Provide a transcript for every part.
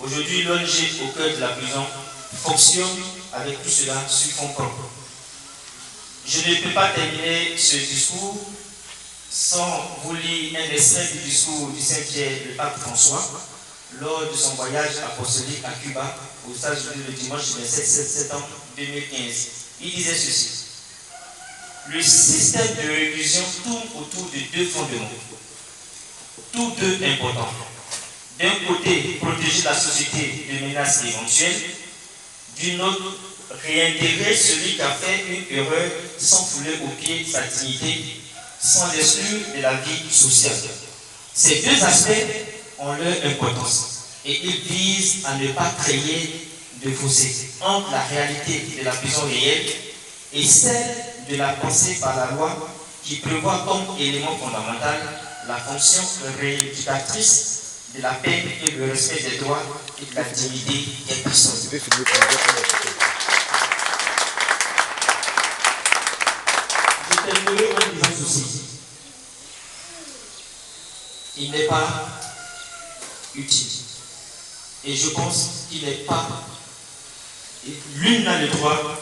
Aujourd'hui, l'ONG au cœur de la prison fonctionne avec tout cela sur fond propre. Je ne peux pas terminer ce discours sans vous lire un extrait du discours du Saint-Pierre de pape François lors de son voyage apostolique à Cuba aux États-Unis le dimanche 27 septembre 2015. Il disait ceci: le système de réclusion tourne autour de deux fondements, tous deux importants. D'un côté, protéger la société de menaces éventuelles, d'une autre, réintégrer celui qui a fait une erreur sans fouler aux pieds sa dignité, sans l'exclure de la vie sociale. Ces deux aspects ont leur importance et ils visent à ne pas créer de fossé entre la réalité de la prison réelle et celle de la pensée par la loi qui prévoit comme élément fondamental la fonction rééducatrice de la peine et le respect des droits et de la dignité des personnes. Je terminerai en disant ceci. Il n'est pas utile. Et je pense qu'il n'est pas. L'une n'a le droit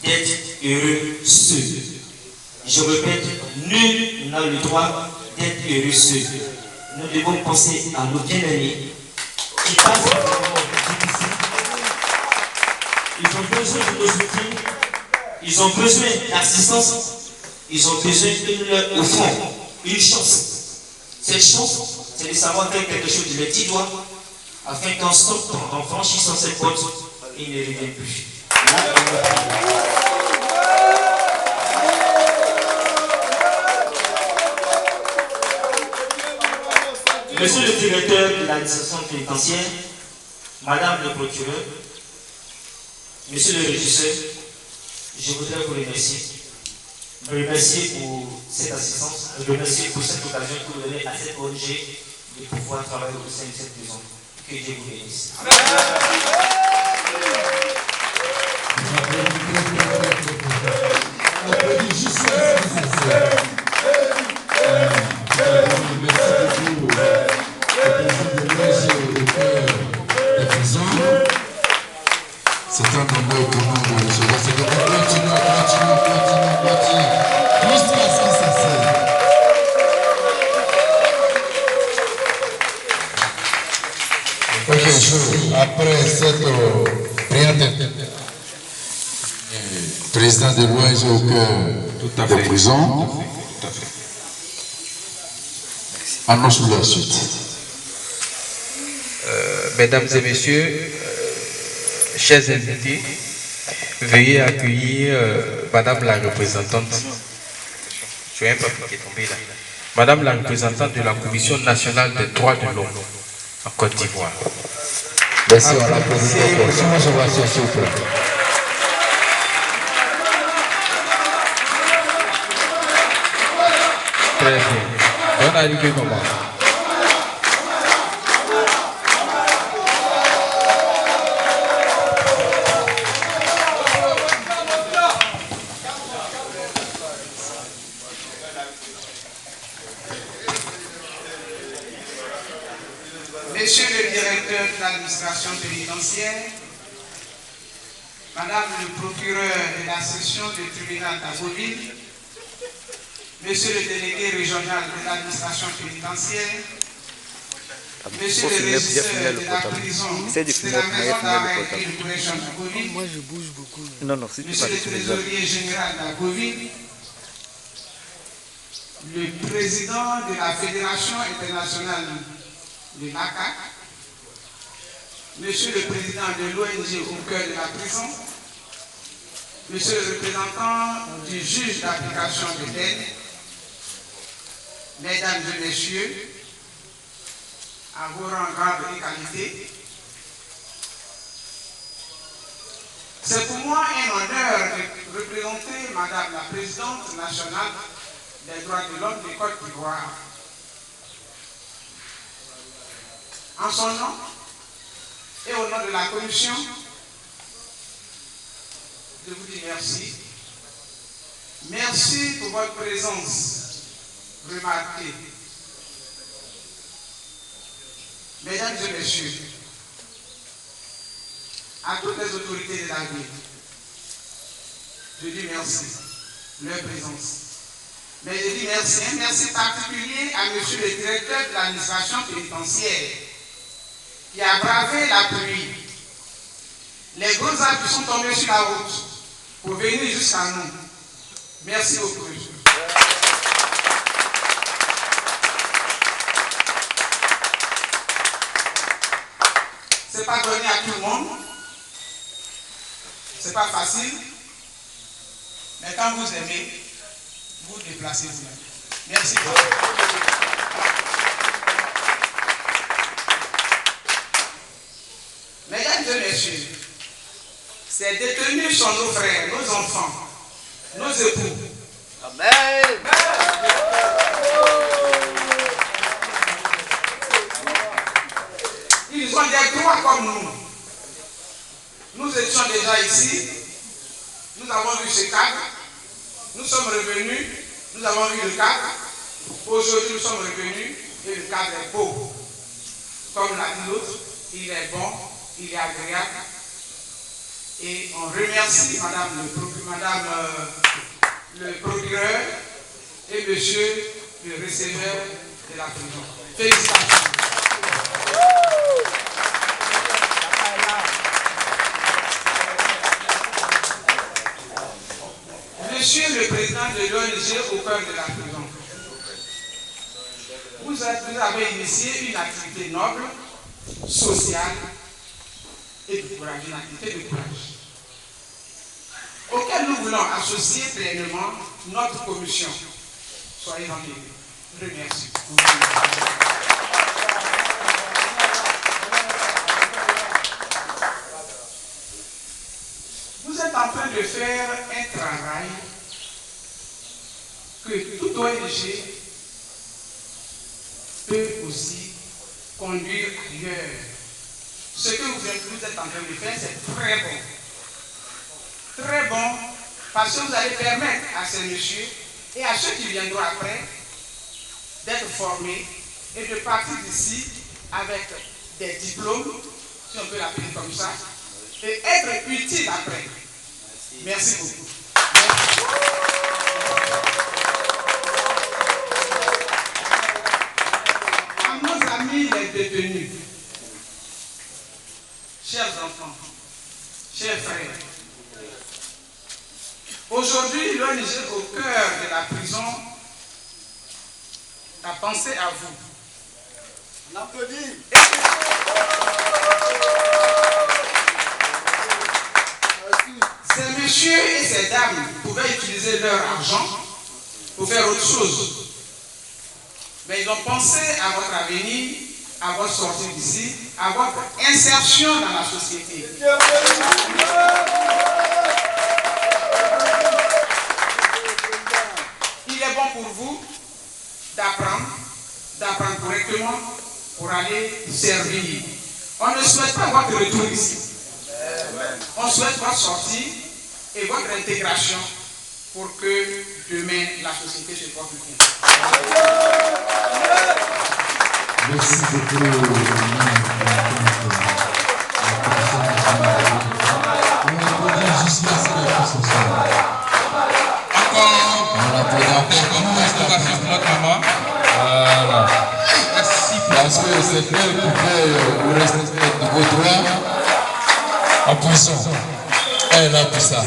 d'être heureux seul. Je répète, nul n'a le droit d'être heureux seul. Nous devons penser à nos bien-aimés qui passent par des moments difficiles. Ils ont besoin de nos soutiens, ils ont besoin d'assistance, ils ont besoin que nous leur offrons une chance. Cette chance, c'est de savoir faire quelque chose de leurs petits doigts afin qu'en sortant, en franchissant cette porte, ils ne reviennent plus. Monsieur le directeur de l'administration pénitentiaire, Madame le procureur, Monsieur le régisseur, je voudrais vous remercier. Vous remercier pour cette assistance, vous remercier pour cette occasion que vous donnez à cette ONG de pouvoir travailler au sein de cette prison. Que Dieu vous bénisse. C'est un honneur pour nous de recevoir. C'est que vous continuez. Jusqu'à ce que ça cesse. Ok, après cette brillante président de l'ONG au cœur des prisons, annonce la suite. Mesdames et messieurs, chers invités, veuillez accueillir Madame la représentante. Je vais un peu qui est tombé là. Madame la représentante de la Commission nationale des droits de l'homme en Côte d'Ivoire. Merci à la présidente. S'il vous plaît. Très bien. Bonne arrivée, maman. Monsieur le directeur de l'administration pénitentiaire, Madame le procureur de la section du tribunal d'Agoville, Monsieur le délégué régional de l'administration pénitentiaire, Monsieur le régisseur de la prison de la maison d'arrêt et de correction d'Agoville, Moi je bouge beaucoup. Monsieur le trésorier général d'Agoville, le président de la Fédération internationale de l'ACAC, Monsieur le président de l'ONG au cœur de la prison, Monsieur le représentant du juge d'application de peine, Mesdames et Messieurs, à vos rangs, grades et qualités, c'est pour moi un honneur de représenter Madame la présidente nationale des droits de l'homme de Côte d'Ivoire. En son nom et au nom de la commission, je vous dis merci. Merci pour votre présence remarquée. Mesdames et messieurs, à toutes les autorités de la ville. Je dis merci de leur présence. Mais je dis merci, un merci particulier à monsieur le directeur de l'administration pénitentiaire qui a bravé la pluie. Les gros arbres sont tombés sur la route pour venir jusqu'à nous. Merci beaucoup, monsieur. C'est pas donné à tout le monde. C'est pas facile. Mais quand vous aimez, vous déplacez vous-même. Merci beaucoup. Mesdames et messieurs, ces détenus sont nos frères, nos enfants, nos époux. Amen. Ils ont des droits comme nous. Nous étions déjà ici. Nous avons vu ce cadre. Nous sommes revenus. Nous avons vu le cadre. Aujourd'hui, nous sommes revenus et le cadre est beau. Comme l'a dit l'autre, il est bon, il est agréable. Et on remercie madame le procureur et monsieur le receveur de la prison. Félicitations. Monsieur le président de l'ONG au cœur de la prison, vous avez initié une activité noble, sociale et de courage, une activité de courage, auquel nous voulons associer pleinement notre commission. Soyez en paix. Remercie. Vous êtes en train de faire un travail que toute ONG peut aussi conduire ailleurs. Ce que vous êtes en train de faire, c'est très bon. Très bon, parce que vous allez permettre à ces messieurs et à ceux qui viendront après d'être formés et de partir d'ici avec des diplômes, si on peut l'appeler comme ça, et être utile après. Merci beaucoup. Merci. À nos amis les détenus, chers enfants, chers frères, aujourd'hui, l'ONG au cœur de la prison a pensé à vous. On applaudit. Ces messieurs et ces dames pouvaient utiliser leur argent pour faire autre chose. Mais ils ont pensé à votre avenir, à votre sortie d'ici, à votre insertion dans la société. Il est bon pour vous d'apprendre correctement pour aller servir. On ne souhaite pas votre retour ici. On souhaite votre sortie et votre intégration pour que demain la société se porte bien. Merci beaucoup. On applaudit jusqu'à ce que ce soit. Encore. On applaudit encore. Voilà. Parce que c'est bien que vous restez de vos droits en prison. Elle a tout ça.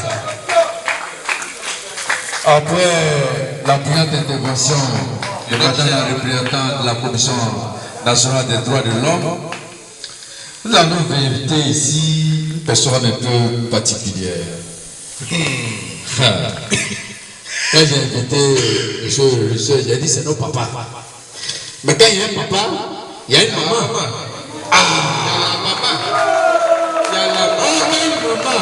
Après la brillante intervention de madame la représentante de la Commission nationale des droits de l'homme, nous allons inviter ici une personne un peu particulière. Quand j'ai invité le soeur, j'ai dit c'est nos papas. Mais quand il y a un papa, il y a une maman. Ah, il y a la maman. Il y a une maman.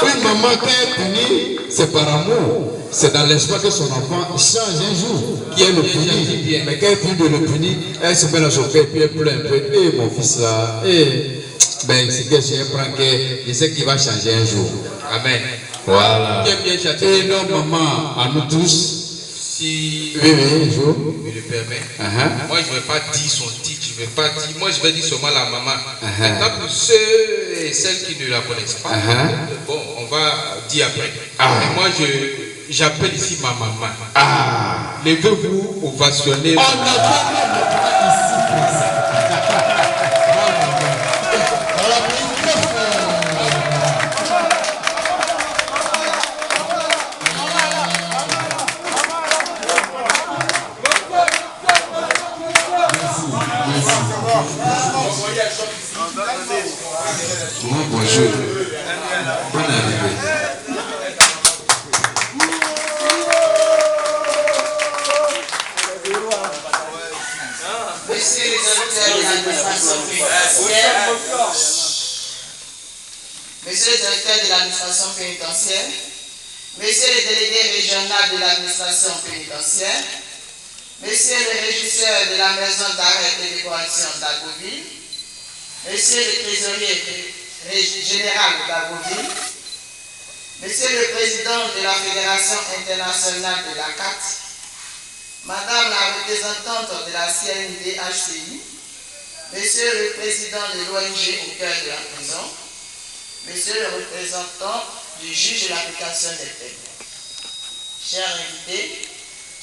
Une maman, quand elle punit, c'est par amour. C'est dans l'espoir que son enfant change un jour, qui est le punir. Mais quand elle punit de le punir, elle se met dans son cœur et puis elle pleure un peu. Eh mon fils là, ben c'est que je prends que je sais qu'il va changer un jour. Amen. Voilà. Et non maman, à nous tous, si oui, Jo. me le permet. Moi, je ne vais pas dire son titre, je vais pas dire. Moi, je vais dire seulement la maman. Maintenant, pour ceux et celles qui ne la connaissent pas, bon, on va dire après. Mais moi, j'appelle ici ma maman. Levez-vous, ovationnez. On a ici présent. Bonjour. Bonne arrivée. Monsieur le directeur de l'administration pénitentiaire, Monsieur le directeur de l'administration pénitentiaire, Monsieur le délégué régional de l'administration pénitentiaire, Monsieur le régisseur de la maison d'arrêt et de correction d'Agoville, Monsieur le trésorier général d'Agoville, Monsieur le président de la Fédération internationale de la CAT, Madame la représentante de la CNDHCI, Monsieur le président de l'ONG au cœur de la prison, Monsieur le représentant du juge de l'application des peines. Chers invités,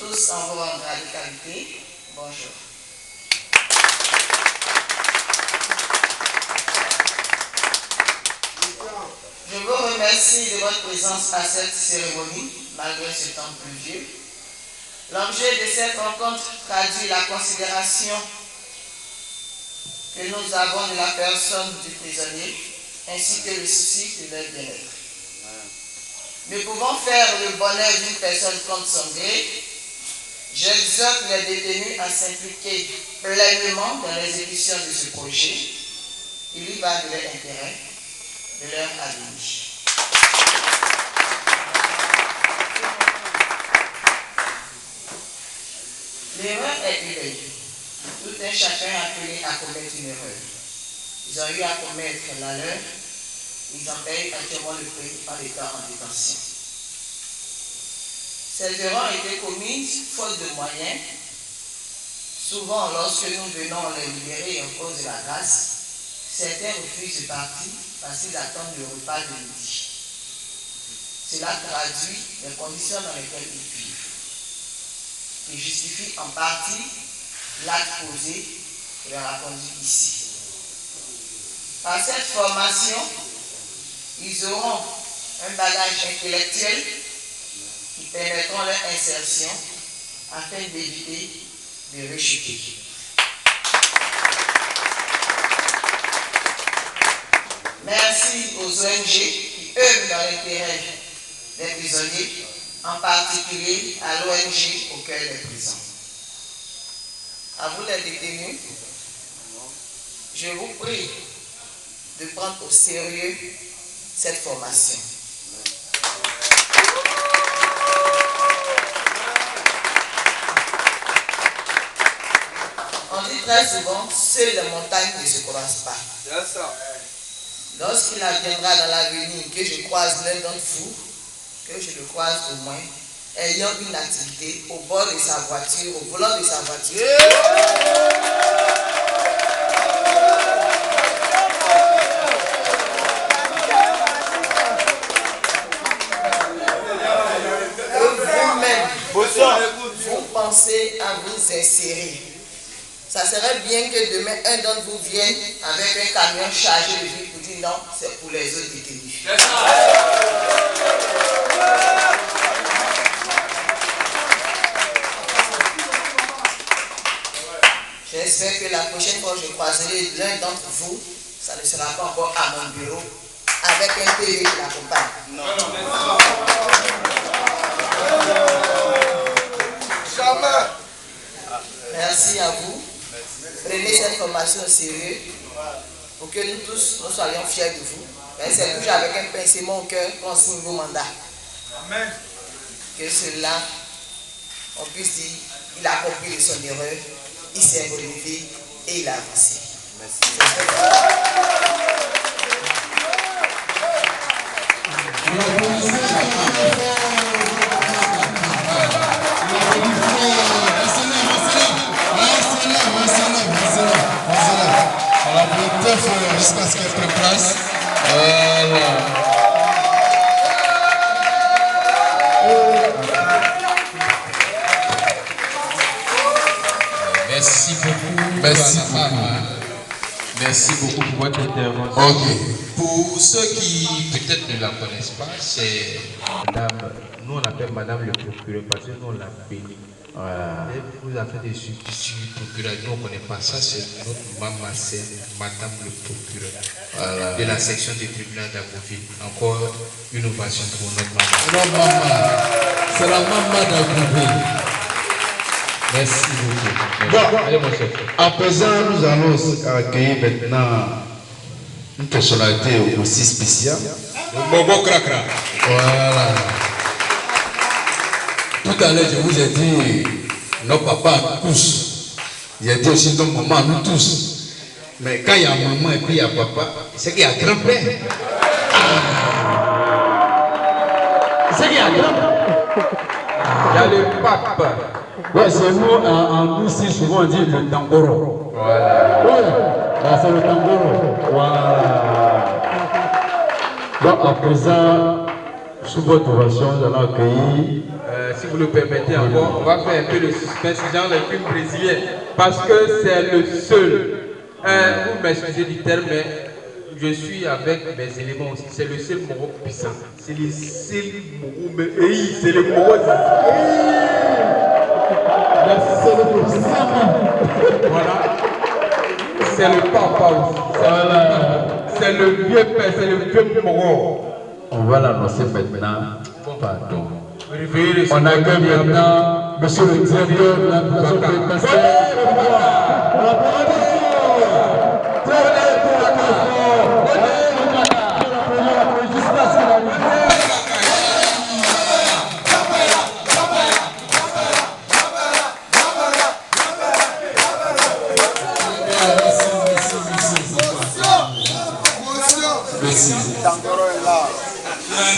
tous en vos rangs de qualité, bonjour. Je vous remercie de votre présence à cette cérémonie, malgré ce temps pluvieux. L'objet de cette rencontre traduit la considération que nous avons de la personne du prisonnier, ainsi que le souci de leur bien-être. Nous pouvons faire le bonheur d'une personne contre son gré. J'exhorte les détenus à s'impliquer pleinement dans l'exécution de ce projet. Il y va de leur intérêt, de leur avenir. L'erreur est humaine. Tout un chacun appelé à commettre une erreur. Ils ont eu à commettre la leur. Ils en payent actuellement le prix en étant en détention. Ces erreurs ont été commises faute de moyens. Souvent, lorsque nous venons les libérer en cause de la grâce, certains refusent de partir parce qu'ils attendent le repas de midi. Cela traduit les conditions dans lesquelles ils vivent, qui justifie en partie l'acte posé qui leur a conduit ici. Par cette formation, ils auront un bagage intellectuel qui permettront leur insertion afin d'éviter de rechuter. Merci aux ONG qui œuvrent dans l'intérêt des prisonniers, en particulier à l'ONG au cœur des prisons. À vous les détenus, je vous prie de prendre au sérieux cette formation. On dit très souvent, seules les montagnes ne se croisent pas. Lorsqu'il adviendra dans l'avenir que je croise l'un d'entre vous, que je le croise au moins, ayant une activité au bord de sa voiture, au volant de sa voiture. Vous-même, vous pensez à vous insérer. Ça serait bien que demain, un d'entre vous vienne avec un camion chargé de vie pour dire non, c'est pour les autres détenus. J'espère que la prochaine fois que je croiserai l'un d'entre vous, ça ne sera pas encore à mon bureau avec un PV qui l'accompagne. Merci à vous. Prenez cette formation au sérieux pour que nous tous nous soyons fiers de vous. C'est toujours avec un pincement au cœur qu'on signe vos mandats. Amen. Que cela, on puisse dire, il a compris de son erreur, il s'est relevé et il a avancé. Merci. jusqu'à ce qu'elle prenne place. Voilà. Merci beaucoup. Merci beaucoup. Merci beaucoup pour votre intervention. Ok. Pour ceux qui peut-être ne la connaissent pas, c'est Madame, nous on l'appelle Madame le procureur parce que nous on l'a béni. Voilà. Elle vous a fait des substituts procureur. Nous on ne connaît pas ça, c'est notre maman, c'est Madame le procureur. Voilà. De la section du tribunal d'Agoville. Encore une ovation pour notre maman. Notre maman, c'est la maman d'Agoville. Merci beaucoup. Bon, allez, mon chef. À présent, nous allons accueillir maintenant une personnalité aussi spéciale. Bobo Krakra. Voilà. Tout à l'heure, je vous ai dit, nos papas tous. J'ai dit aussi nos mamans, nous tous. Mais quand il y a maman et puis il y a papa, c'est qu'il y a grand-père. C'est qu'il y a grand-père. Il y a le pape. Ouais, c'est nous, en Russie, souvent on dit le tangoro. Voilà. Oui, c'est le tangoro. Voilà. Donc, à présent, sous votre ovation, nous allons accueillir. Si vous le permettez encore, on va faire un peu de suspense dans les films brésiliens. Parce que c'est le seul. Vous m'excusez du terme, mais je suis avec mes éléments aussi. C'est le seul Moro puissant. C'est le seul Moro, mais c'est le Moro. Voilà. C'est le papa aussi. C'est le vieux père, c'est le vieux Moro. On va l'annoncer maintenant. Pardon. On accueille maintenant monsieur le directeur de l'administration pénitentiaire.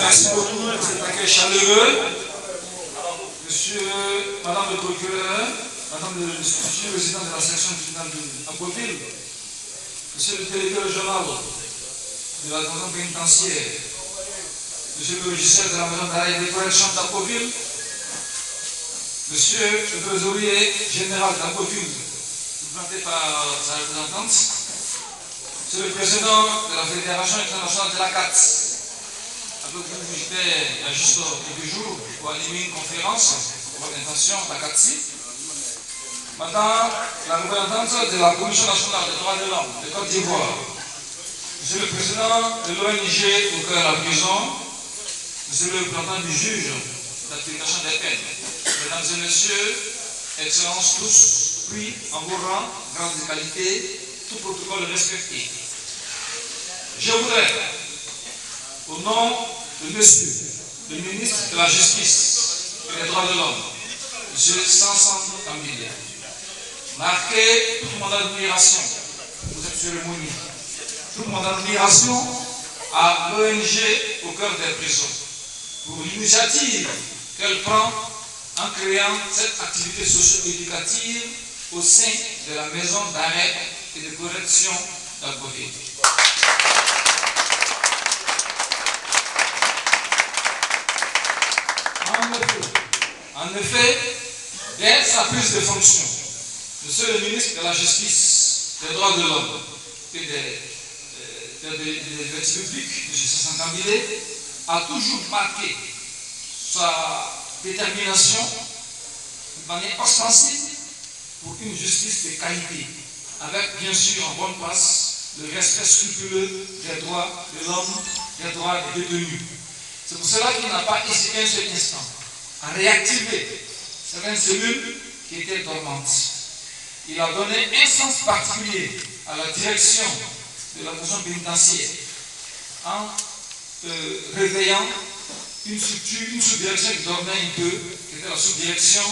Merci beaucoup de cet accueil chaleureux. Madame le procureur, Madame le substitut résident de la section du tribunal d'Agoville, Monsieur le délégué régional de la maison pénitentiaire, Monsieur le régisseur de la maison d'arrêt et de correction d'Agoville, Monsieur le trésorier général d'Agoville, représenté par sa représentante, Monsieur le président de la Fédération internationale de la CAT, avec vous, j'étais il y a juste quelques jours pour animer une conférence pour l'intention de la CATSI. Madame la représentante de la Commission nationale des droits de l'homme de Côte d'Ivoire, Monsieur le président de l'ONG au cœur de la prison, Monsieur le représentant du juge d'application des peines, Mesdames et Messieurs, Excellences tous, puis en vos rangs, grande qualité, tout protocole respecté. Je voudrais, au nom de Monsieur le ministre de la Justice et des droits de l'homme, M. Sanson Tambile, marquer toute mon admiration pour cette cérémonie, toute mon admiration à l'ONG au cœur des prisons, pour l'initiative qu'elle prend en créant cette activité socio-éducative au sein de la maison d'arrêt et de correction d'Agoville. En effet, dès sa prise de fonction, Monsieur le ministre de la Justice, des droits de l'homme et des libertés publiques, M. Sanson Tambile, a toujours marqué sa détermination de manière ostensible pour une justice de qualité, avec bien sûr en bonne place le respect scrupuleux des droits de l'homme, des droits des détenus. C'est pour cela qu'il n'a pas hésité un seul instant à réactiver certaines cellules qui étaient dormantes. Il a donné un sens particulier à la direction de la prison pénitentiaire en réveillant une structure, une sous-direction qui dormait un peu, qui était la sous-direction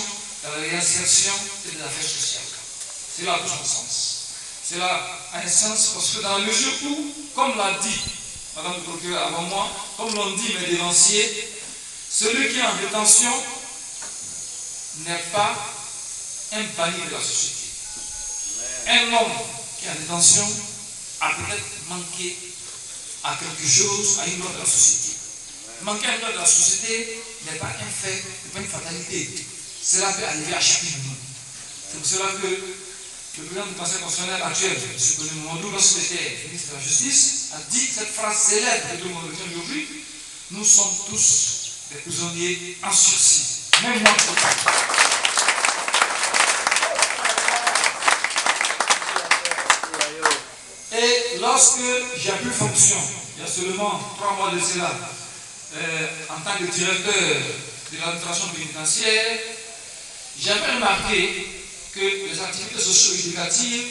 de la réinsertion et de l'affaire sociale. Cela a tout son sens. Cela a un sens parce que dans la mesure où, comme l'a dit Madame le procureur avant moi, comme l'ont dit mes dévanciers, celui qui est en détention n'est pas un panier de la société. Un homme qui est en détention a peut-être manqué à quelque chose, à une loi de la société. Manquer à une loi de la société n'est pas un fait, n'est pas une fatalité. Cela peut arriver à chacun de nous. C'est pour cela que le président du Conseil constitutionnel actuel, M. Kone Momodou, lorsqu'il était ministre de la Justice, a dit cette phrase célèbre que tout le monde retient aujourd'hui: nous sommes tous des prisonniers en sursis. Même moi. Et lorsque j'ai pris fonction, il y a seulement 3 mois de cela, en tant que directeur de l'administration pénitentiaire, j'avais remarqué que les activités socio-éducatives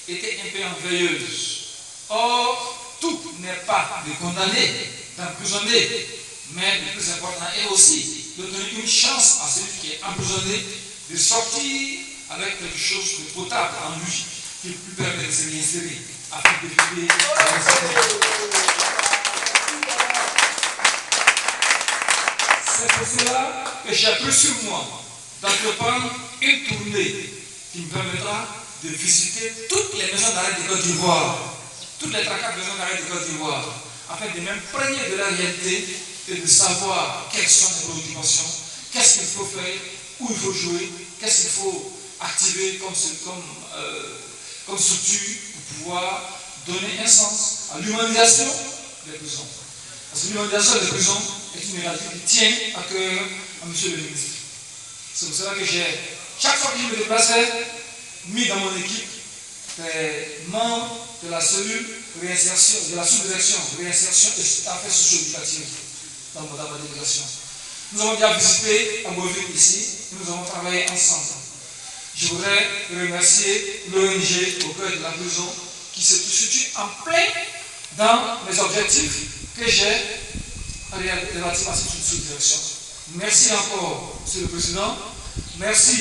étaient un peu enveilleuses. Or, tout n'est pas de condamner, d'emprisonner, mais le plus important est aussi de donner une chance à celui qui est emprisonné de sortir avec quelque chose de potable en lui qui lui permet de se réinsérer afin d'éviter la récidive. C'est pour cela que j'ai pris sur moi d'entreprendre une tournée qui me permettra de visiter toutes les maisons d'arrêt de Côte d'Ivoire, toutes les 34 maisons d'arrêt de Côte d'Ivoire, afin de m'imprégner de la réalité et de savoir quelles sont les préoccupations, qu'est-ce qu'il faut faire, où il faut jouer, qu'est-ce qu'il faut activer comme structure pour pouvoir donner un sens à l'humanisation des prisons. Parce que l'humanisation des prisons est une réalité qui tient à cœur à M. le ministre. C'est pour cela que chaque fois que je me déplaçais, mis dans mon équipe des membres de la cellule réinsertion, de la sous-direction réinsertion et affaires socio-éducatives dans ma délégation. Nous avons déjà visité à Beauville ici, nous avons travaillé ensemble. Je voudrais remercier l'ONG au cœur de la prison qui se situe en plein dans les objectifs que j'ai relatifs à cette sous-direction. Merci encore, M. le Président. Merci,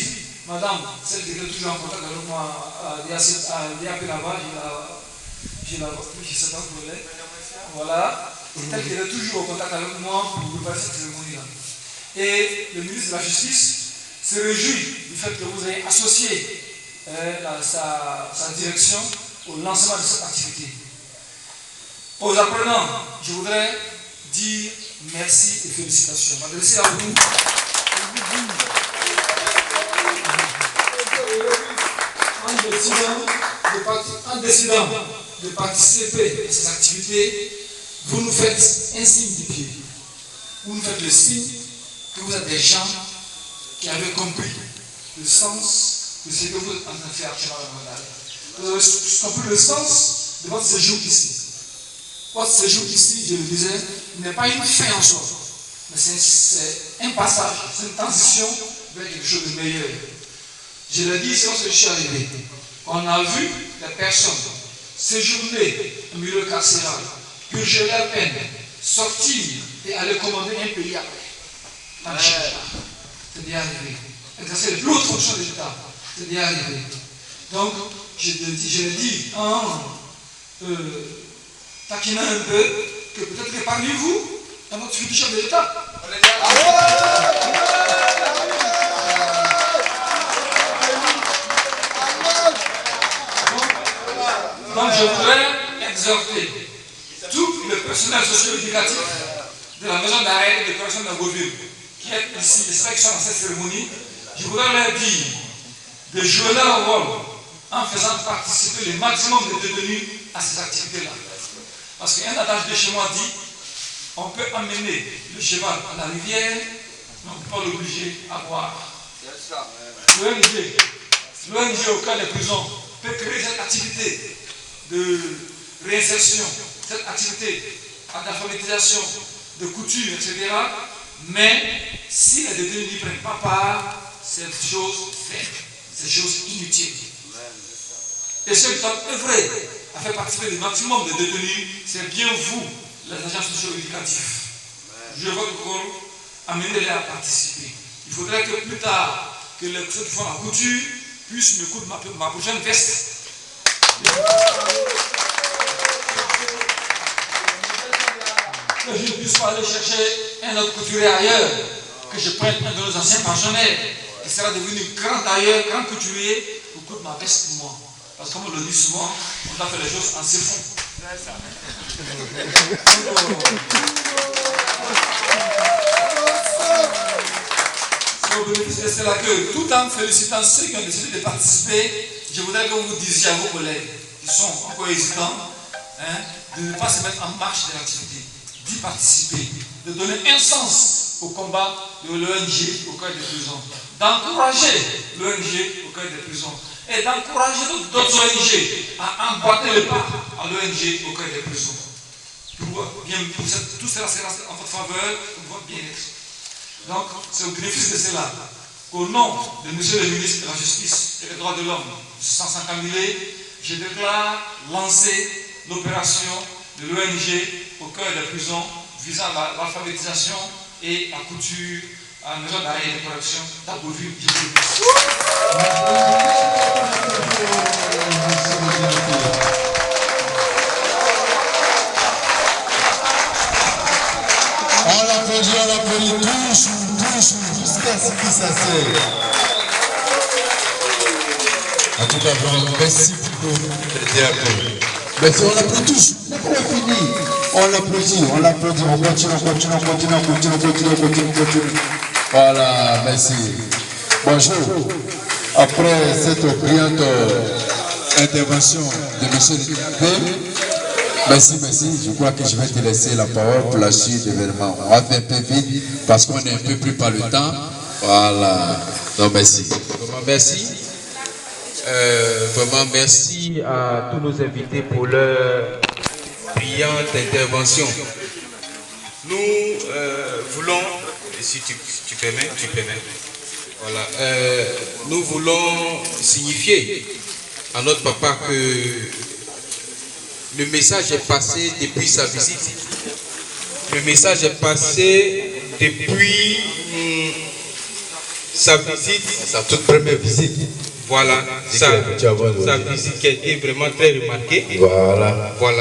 Madame, celle qui était toujours en contact avec moi à DAP là-bas, j'ai la voilà, celle qui était toujours en contact avec moi pour préparer cette cérémonie-là. Et le ministre de la Justice se réjouit du fait que vous ayez associé sa direction au lancement de cette activité. Aux apprenants, je voudrais dire merci et félicitations. M'adresser à vous. En décidant de participer à ces activités, vous nous faites un signe du pied. Vous nous faites le signe que vous êtes des gens qui avaient compris le sens de ce que vous êtes en train de faire actuellement dans votre vie. Vous avez compris le sens de votre séjour ici. Votre séjour ici, je le disais, n'est pas une fin en soi, mais c'est un passage, c'est une transition vers quelque chose de meilleur. Je l'ai dit, c'est lorsque je suis arrivé. On a vu les personnes séjourner au milieu carcéral, purger leur peine, sortir et aller commander un pays après. C'est déjà arrivé. Exercer les plus hautes fonctions de l'État. C'est déjà arrivé. Donc, je l'ai dit en taquinant un peu que peut-être que parmi vous, dans notre futur chef de l'État. Donc je voudrais exhorter tout le personnel socio-éducatif de la maison d'arrêt et de correction de Beauville qui est ici, et ceux qui sont dans cette cérémonie, je voudrais leur dire de jouer leur rôle en faisant participer le maximum de détenus à ces activités-là. Parce qu'un adage de chez moi dit, on peut amener le cheval à la rivière, mais on ne peut pas l'obliger à boire. L'ONG au cœur des prisons peut créer cette activité de réinsertion, cette activité d'alphabétisation, de couture, etc. Mais si les détenus n'y prennent pas part, c'est chose faite, c'est chose inutile. Et ceux qui ont œuvré à faire participer le maximum de détenus, c'est bien vous, les agents socio-éducatifs. Je votre rôle, amenez-les à participer. Il faudrait que plus tard, que ceux qui font la couture puissent me coudre ma prochaine veste. Que je ne puisse pas aller chercher un autre couturier ailleurs, que je prenne un de nos anciens pensionnaires qui sera devenu grand tailleur, grand couturier pour coudre ma veste pour moi. Parce que comme on le dit souvent, on doit faire les choses en siphon. C'est au bénéfice de cela que, tout en félicitant ceux qui ont décidé de participer, je voudrais que vous disiez à vos collègues qui sont encore hésitants, de ne pas se mettre en marche de l'activité, d'y participer, de donner un sens au combat de l'ONG au cœur des prisons, d'encourager l'ONG au cœur des prisons et d'encourager d'autres ONG à emboîter le pas à l'ONG au cœur des prisons. Tout cela sera en votre faveur, pour votre bien-être. Donc, c'est au bénéfice de cela qu'au nom de M. le ministre de la Justice et des Droits de l'Homme, M. Kamilé, je déclare lancer l'opération de l'ONG au cœur des prisons visant l'alphabétisation et la couture à la maison d'arrêt et de correction d'Abbeville. On l'applaudit tous, jusqu'à ce que ça cesse. En tout cas, merci beaucoup. Merci, on l'applaudit tous. On a fini. On l'applaudit, on continue. Voilà, merci. Bonjour. Après cette brillante intervention de M. le DP, merci. Je crois que je vais te laisser la parole pour la suite d'événements. On va faire un peu vite parce qu'on est un peu pris par le temps. Voilà. Donc, merci. Merci. Vraiment, merci à tous nos invités pour leur brillante intervention. Nous voulons, si tu permets, voilà, nous voulons signifier à notre papa que le message est passé depuis sa visite. Le message est passé depuis sa visite, sa toute première visite. Voilà, sa visite qui a été vraiment très remarquée. Voilà.